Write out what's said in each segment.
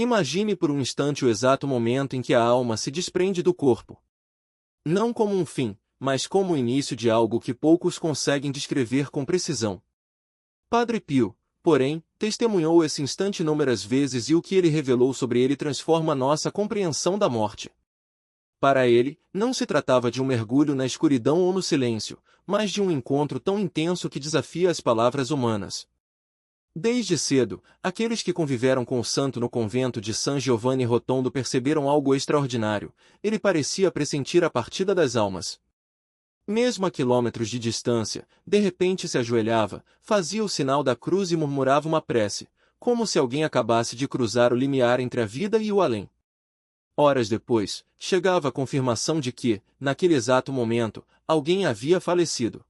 Imagine por um instante o exato momento em que a alma se desprende do corpo. Não como um fim, mas como o início de algo que poucos conseguem descrever com precisão. Padre Pio, porém, testemunhou esse instante inúmeras vezes e o que ele revelou sobre ele transforma nossa compreensão da morte. Para ele, não se tratava de um mergulho na escuridão ou no silêncio, mas de um encontro tão intenso que desafia as palavras humanas. Desde cedo, aqueles que conviveram com o santo no convento de San Giovanni Rotondo perceberam algo extraordinário. Ele parecia pressentir a partida das almas. Mesmo a quilômetros de distância, de repente se ajoelhava, fazia o sinal da cruz e murmurava uma prece, como se alguém acabasse de cruzar o limiar entre a vida e o além. Horas depois, chegava a confirmação de que, naquele exato momento, alguém havia falecido.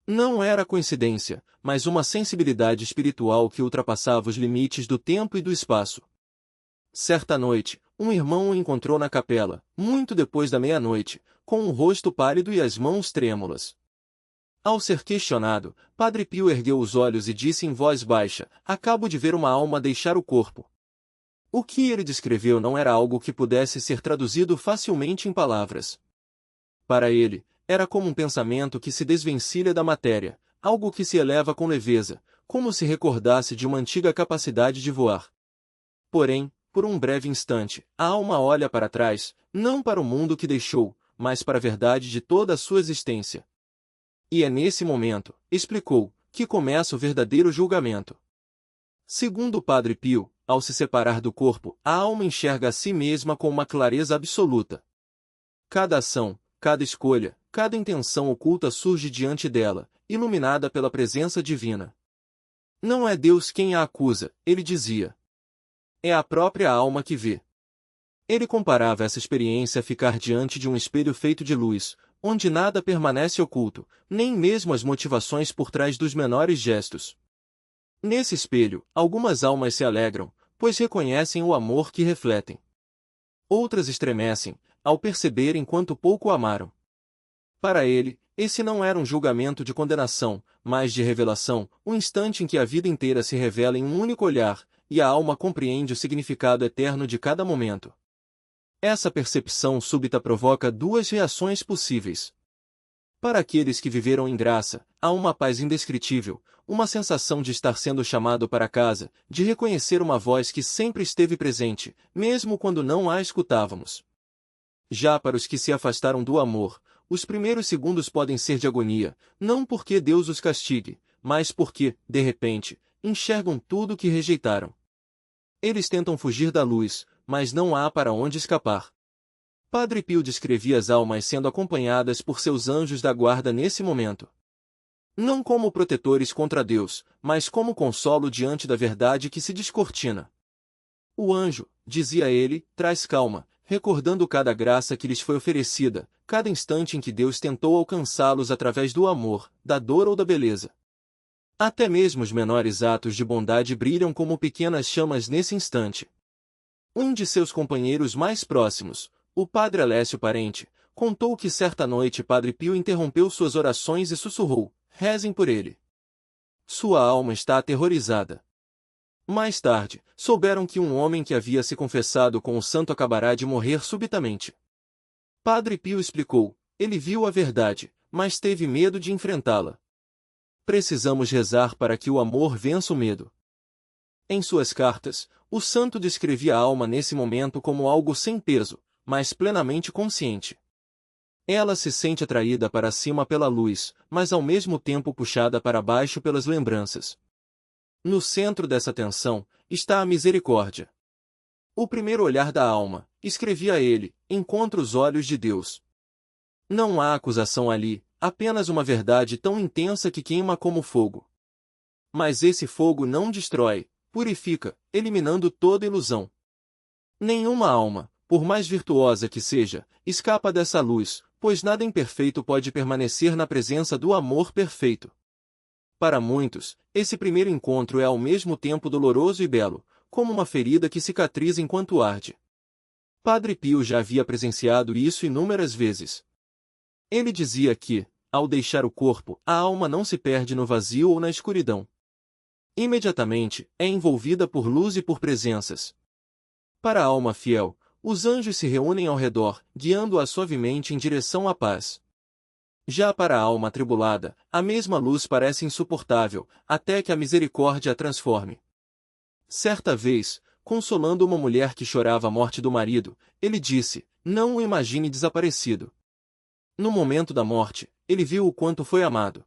Não era coincidência, mas uma sensibilidade espiritual que ultrapassava os limites do tempo e do espaço. Certa noite, um irmão o encontrou na capela, muito depois da meia-noite, com um rosto pálido e as mãos trêmulas. Ao ser questionado, Padre Pio ergueu os olhos e disse em voz baixa: "Acabo de ver uma alma deixar o corpo." O que ele descreveu não era algo que pudesse ser traduzido facilmente em palavras. Para ele, era como um pensamento que se desvencilha da matéria, algo que se eleva com leveza, como se recordasse de uma antiga capacidade de voar. Porém, por um breve instante, a alma olha para trás, não para o mundo que deixou, mas para a verdade de toda a sua existência. E é nesse momento, explicou, que começa o verdadeiro julgamento. Segundo o Padre Pio, ao se separar do corpo, a alma enxerga a si mesma com uma clareza absoluta. Cada ação, cada escolha, cada intenção oculta surge diante dela, iluminada pela presença divina. Não é Deus quem a acusa, ele dizia. É a própria alma que vê. Ele comparava essa experiência a ficar diante de um espelho feito de luz, onde nada permanece oculto, nem mesmo as motivações por trás dos menores gestos. Nesse espelho, algumas almas se alegram, pois reconhecem o amor que refletem. Outras estremecem, ao perceberem quanto pouco amaram. Para ele, esse não era um julgamento de condenação, mas de revelação, um instante em que a vida inteira se revela em um único olhar, e a alma compreende o significado eterno de cada momento. Essa percepção súbita provoca duas reações possíveis. Para aqueles que viveram em graça, há uma paz indescritível, uma sensação de estar sendo chamado para casa, de reconhecer uma voz que sempre esteve presente, mesmo quando não a escutávamos. Já para os que se afastaram do amor, os primeiros segundos podem ser de agonia, não porque Deus os castigue, mas porque, de repente, enxergam tudo o que rejeitaram. Eles tentam fugir da luz, mas não há para onde escapar. Padre Pio descrevia as almas sendo acompanhadas por seus anjos da guarda nesse momento. Não como protetores contra Deus, mas como consolo diante da verdade que se descortina. O anjo, dizia ele, traz calma, recordando cada graça que lhes foi oferecida, cada instante em que Deus tentou alcançá-los através do amor, da dor ou da beleza. Até mesmo os menores atos de bondade brilham como pequenas chamas nesse instante. Um de seus companheiros mais próximos, o padre Alessio Parente, contou que certa noite Padre Pio interrompeu suas orações e sussurrou: "Rezem por ele. Sua alma está aterrorizada." Mais tarde, souberam que um homem que havia se confessado com o santo acabará de morrer subitamente. Padre Pio explicou: ele viu a verdade, mas teve medo de enfrentá-la. Precisamos rezar para que o amor vença o medo. Em suas cartas, o santo descrevia a alma nesse momento como algo sem peso, mas plenamente consciente. Ela se sente atraída para cima pela luz, mas ao mesmo tempo puxada para baixo pelas lembranças. No centro dessa tensão, está a misericórdia. O primeiro olhar da alma, escrevia ele, encontra os olhos de Deus. Não há acusação ali, apenas uma verdade tão intensa que queima como fogo. Mas esse fogo não destrói, purifica, eliminando toda ilusão. Nenhuma alma, por mais virtuosa que seja, escapa dessa luz, pois nada imperfeito pode permanecer na presença do amor perfeito. Para muitos, esse primeiro encontro é ao mesmo tempo doloroso e belo, como uma ferida que cicatriza enquanto arde. Padre Pio já havia presenciado isso inúmeras vezes. Ele dizia que, ao deixar o corpo, a alma não se perde no vazio ou na escuridão. Imediatamente, é envolvida por luz e por presenças. Para a alma fiel, os anjos se reúnem ao redor, guiando-a suavemente em direção à paz. Já para a alma atribulada, a mesma luz parece insuportável, até que a misericórdia a transforme. Certa vez, consolando uma mulher que chorava a morte do marido, ele disse: "Não o imagine desaparecido. No momento da morte, ele viu o quanto foi amado.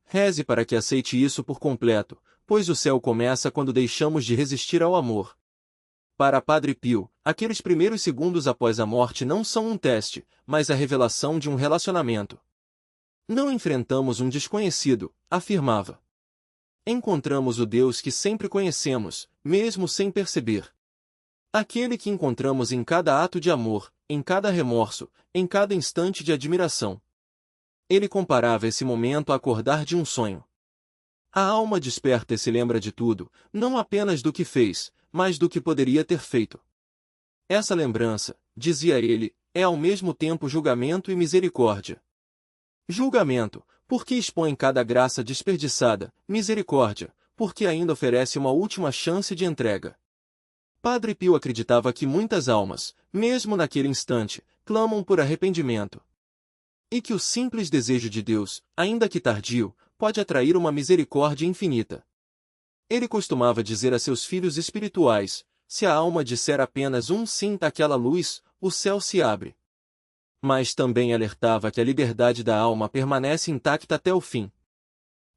Reze para que aceite isso por completo, pois o céu começa quando deixamos de resistir ao amor." Para Padre Pio, aqueles primeiros segundos após a morte não são um teste, mas a revelação de um relacionamento. Não enfrentamos um desconhecido, afirmava. Encontramos o Deus que sempre conhecemos, mesmo sem perceber. Aquele que encontramos em cada ato de amor, em cada remorso, em cada instante de admiração. Ele comparava esse momento a acordar de um sonho. A alma desperta e se lembra de tudo, não apenas do que fez, mas do que poderia ter feito. Essa lembrança, dizia ele, é ao mesmo tempo julgamento e misericórdia. Julgamento, porque expõe cada graça desperdiçada; misericórdia, porque ainda oferece uma última chance de entrega. Padre Pio acreditava que muitas almas, mesmo naquele instante, clamam por arrependimento. E que o simples desejo de Deus, ainda que tardio, pode atrair uma misericórdia infinita. Ele costumava dizer a seus filhos espirituais: se a alma disser apenas um sim àquela luz, o céu se abre. Mas também alertava que a liberdade da alma permanece intacta até o fim.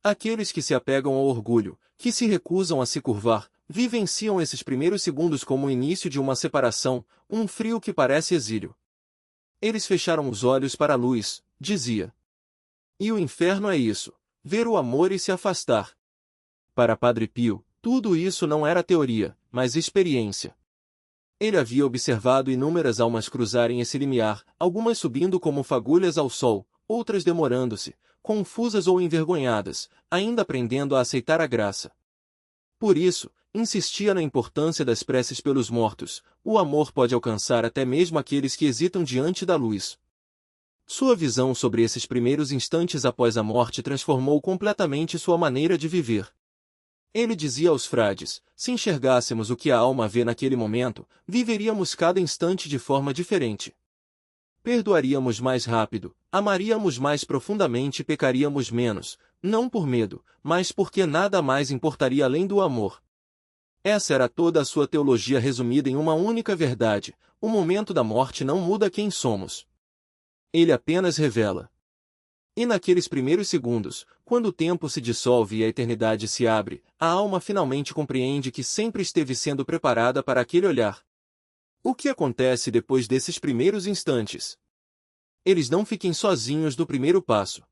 Aqueles que se apegam ao orgulho, que se recusam a se curvar, vivenciam esses primeiros segundos como o início de uma separação, um frio que parece exílio. Eles fecharam os olhos para a luz, dizia. E o inferno é isso, ver o amor e se afastar. Para Padre Pio, tudo isso não era teoria, mas experiência. Ele havia observado inúmeras almas cruzarem esse limiar, algumas subindo como fagulhas ao sol, outras demorando-se, confusas ou envergonhadas, ainda aprendendo a aceitar a graça. Por isso, insistia na importância das preces pelos mortos. O amor pode alcançar até mesmo aqueles que hesitam diante da luz. Sua visão sobre esses primeiros instantes após a morte transformou completamente sua maneira de viver. Ele dizia aos frades: se enxergássemos o que a alma vê naquele momento, viveríamos cada instante de forma diferente. Perdoaríamos mais rápido, amaríamos mais profundamente e pecaríamos menos, não por medo, mas porque nada mais importaria além do amor. Essa era toda a sua teologia resumida em uma única verdade: o momento da morte não muda quem somos. Ele apenas revela. E naqueles primeiros segundos, quando o tempo se dissolve e a eternidade se abre, a alma finalmente compreende que sempre esteve sendo preparada para aquele olhar. O que acontece depois desses primeiros instantes? Eles não fiquem sozinhos do primeiro passo.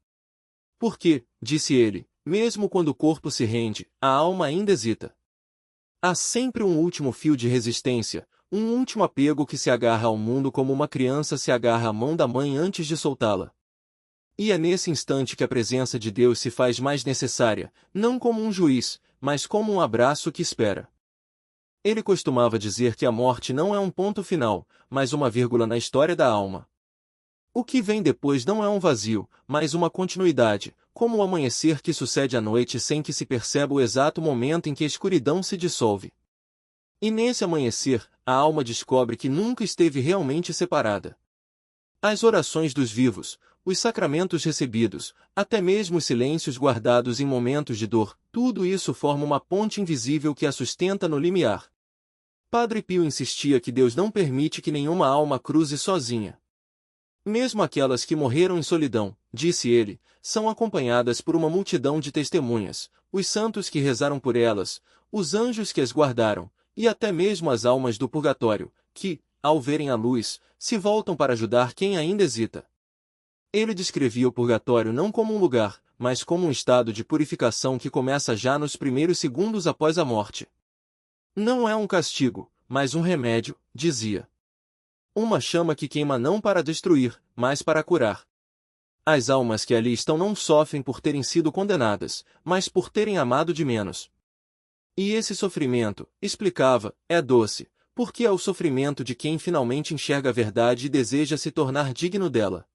Porque, disse ele, mesmo quando o corpo se rende, a alma ainda hesita. Há sempre um último fio de resistência, um último apego que se agarra ao mundo como uma criança se agarra à mão da mãe antes de soltá-la. E é nesse instante que a presença de Deus se faz mais necessária, não como um juiz, mas como um abraço que espera. Ele costumava dizer que a morte não é um ponto final, mas uma vírgula na história da alma. O que vem depois não é um vazio, mas uma continuidade, como o amanhecer que sucede à noite sem que se perceba o exato momento em que a escuridão se dissolve. E nesse amanhecer, a alma descobre que nunca esteve realmente separada. As orações dos vivos, os sacramentos recebidos, até mesmo os silêncios guardados em momentos de dor, tudo isso forma uma ponte invisível que a sustenta no limiar. Padre Pio insistia que Deus não permite que nenhuma alma cruze sozinha. Mesmo aquelas que morreram em solidão, disse ele, são acompanhadas por uma multidão de testemunhas, os santos que rezaram por elas, os anjos que as guardaram, e até mesmo as almas do purgatório, que, ao verem a luz, se voltam para ajudar quem ainda hesita. Ele descrevia o purgatório não como um lugar, mas como um estado de purificação que começa já nos primeiros segundos após a morte. Não é um castigo, mas um remédio, dizia. Uma chama que queima não para destruir, mas para curar. As almas que ali estão não sofrem por terem sido condenadas, mas por terem amado de menos. E esse sofrimento, explicava, é doce, porque é o sofrimento de quem finalmente enxerga a verdade e deseja se tornar digno dela.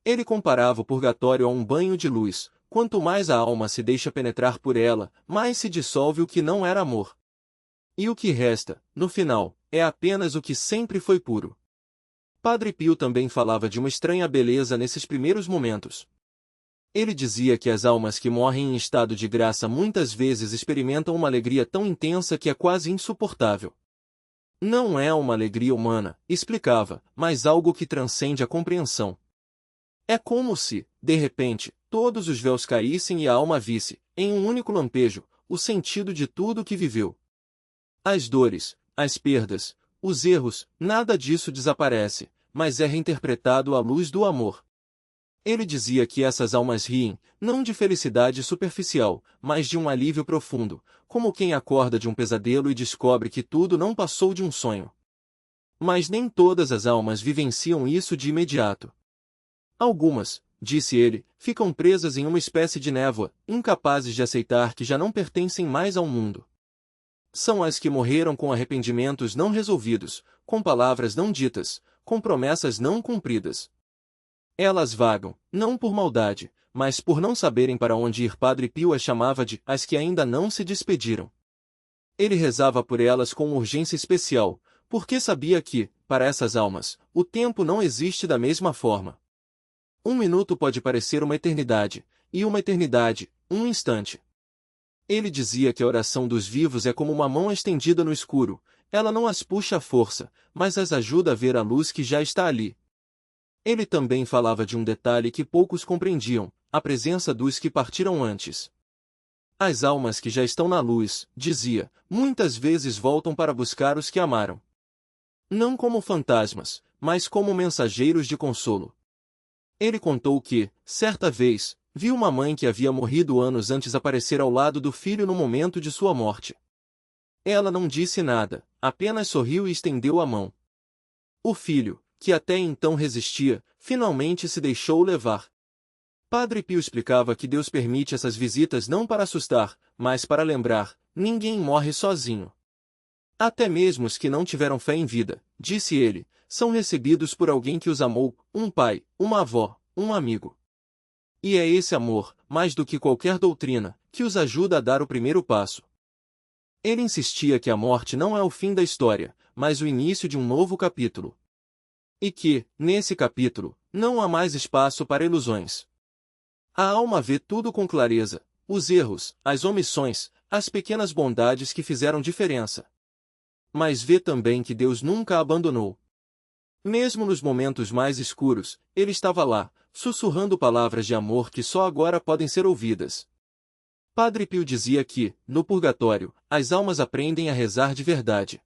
Ele comparava o purgatório a um banho de luz: quanto mais a alma se deixa penetrar por ela, mais se dissolve o que não era amor. E o que resta, no final, é apenas o que sempre foi puro. Padre Pio também falava de uma estranha beleza nesses primeiros momentos. Ele dizia que as almas que morrem em estado de graça muitas vezes experimentam uma alegria tão intensa que é quase insuportável. Não é uma alegria humana, explicava, mas algo que transcende a compreensão. É como se, de repente, todos os véus caíssem e a alma visse, em um único lampejo, o sentido de tudo o que viveu. As dores, as perdas, os erros, nada disso desaparece, mas é reinterpretado à luz do amor. Ele dizia que essas almas riem, não de felicidade superficial, mas de um alívio profundo, como quem acorda de um pesadelo e descobre que tudo não passou de um sonho. Mas nem todas as almas vivenciam isso de imediato. Algumas, disse ele, ficam presas em uma espécie de névoa, incapazes de aceitar que já não pertencem mais ao mundo. São as que morreram com arrependimentos não resolvidos, com palavras não ditas, com promessas não cumpridas. Elas vagam, não por maldade, mas por não saberem para onde ir. Padre Pio as chamava de as que ainda não se despediram. Ele rezava por elas com urgência especial, porque sabia que, para essas almas, o tempo não existe da mesma forma. Um minuto pode parecer uma eternidade, e uma eternidade, um instante. Ele dizia que a oração dos vivos é como uma mão estendida no escuro, ela não as puxa à força, mas as ajuda a ver a luz que já está ali. Ele também falava de um detalhe que poucos compreendiam, a presença dos que partiram antes. As almas que já estão na luz, dizia, muitas vezes voltam para buscar os que amaram. Não como fantasmas, mas como mensageiros de consolo. Ele contou que, certa vez, viu uma mãe que havia morrido anos antes aparecer ao lado do filho no momento de sua morte. Ela não disse nada, apenas sorriu e estendeu a mão. O filho, que até então resistia, finalmente se deixou levar. Padre Pio explicava que Deus permite essas visitas não para assustar, mas para lembrar, ninguém morre sozinho. Até mesmo os que não tiveram fé em vida, disse ele, são recebidos por alguém que os amou, um pai, uma avó, um amigo. E é esse amor, mais do que qualquer doutrina, que os ajuda a dar o primeiro passo. Ele insistia que a morte não é o fim da história, mas o início de um novo capítulo. E que, nesse capítulo, não há mais espaço para ilusões. A alma vê tudo com clareza, os erros, as omissões, as pequenas bondades que fizeram diferença. Mas vê também que Deus nunca a abandonou. Mesmo nos momentos mais escuros, Ele estava lá, sussurrando palavras de amor que só agora podem ser ouvidas. Padre Pio dizia que, no purgatório, as almas aprendem a rezar de verdade.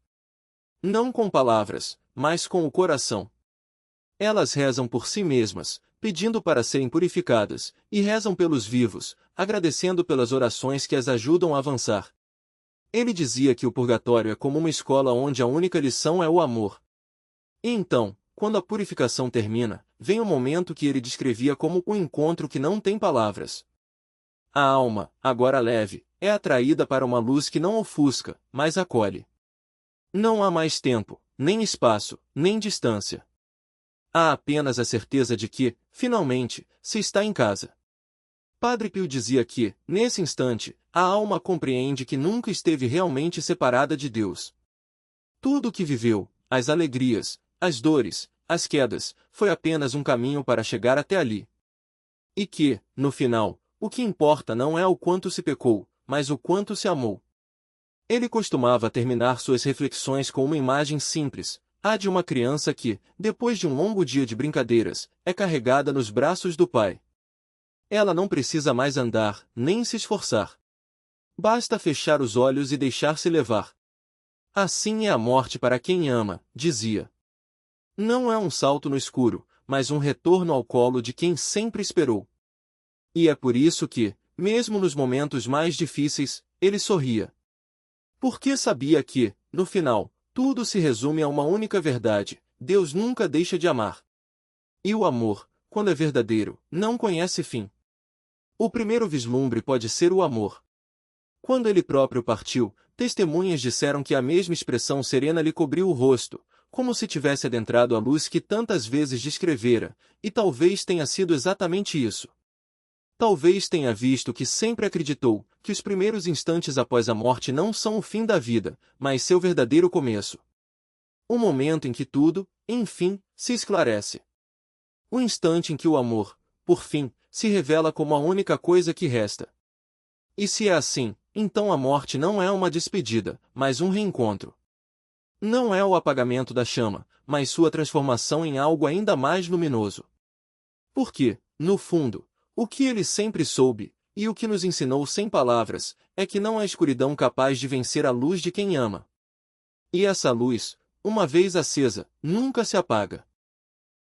Não com palavras, mas com o coração. Elas rezam por si mesmas, pedindo para serem purificadas, e rezam pelos vivos, agradecendo pelas orações que as ajudam a avançar. Ele dizia que o purgatório é como uma escola onde a única lição é o amor. E então, quando a purificação termina, vem o momento que ele descrevia como um encontro que não tem palavras. A alma, agora leve, é atraída para uma luz que não ofusca, mas acolhe. Não há mais tempo, nem espaço, nem distância. Há apenas a certeza de que, finalmente, se está em casa. Padre Pio dizia que, nesse instante, a alma compreende que nunca esteve realmente separada de Deus. Tudo o que viveu, as alegrias, as dores, as quedas, foi apenas um caminho para chegar até ali. E que, no final, o que importa não é o quanto se pecou, mas o quanto se amou. Ele costumava terminar suas reflexões com uma imagem simples, a de uma criança que, depois de um longo dia de brincadeiras, é carregada nos braços do pai. Ela não precisa mais andar, nem se esforçar. Basta fechar os olhos e deixar-se levar. Assim é a morte para quem ama, dizia. Não é um salto no escuro, mas um retorno ao colo de quem sempre esperou. E é por isso que, mesmo nos momentos mais difíceis, ele sorria. Porque sabia que, no final, tudo se resume a uma única verdade: Deus nunca deixa de amar. E o amor, quando é verdadeiro, não conhece fim. O primeiro vislumbre pode ser o amor. Quando ele próprio partiu, testemunhas disseram que a mesma expressão serena lhe cobriu o rosto, como se tivesse adentrado a luz que tantas vezes descrevera, e talvez tenha sido exatamente isso. Talvez tenha visto que sempre acreditou, que os primeiros instantes após a morte não são o fim da vida, mas seu verdadeiro começo. O momento em que tudo, enfim, se esclarece. O instante em que o amor, por fim, se revela como a única coisa que resta. E se é assim, então a morte não é uma despedida, mas um reencontro. Não é o apagamento da chama, mas sua transformação em algo ainda mais luminoso. Porque, no fundo, o que ele sempre soube, e o que nos ensinou sem palavras, é que não há escuridão capaz de vencer a luz de quem ama. E essa luz, uma vez acesa, nunca se apaga.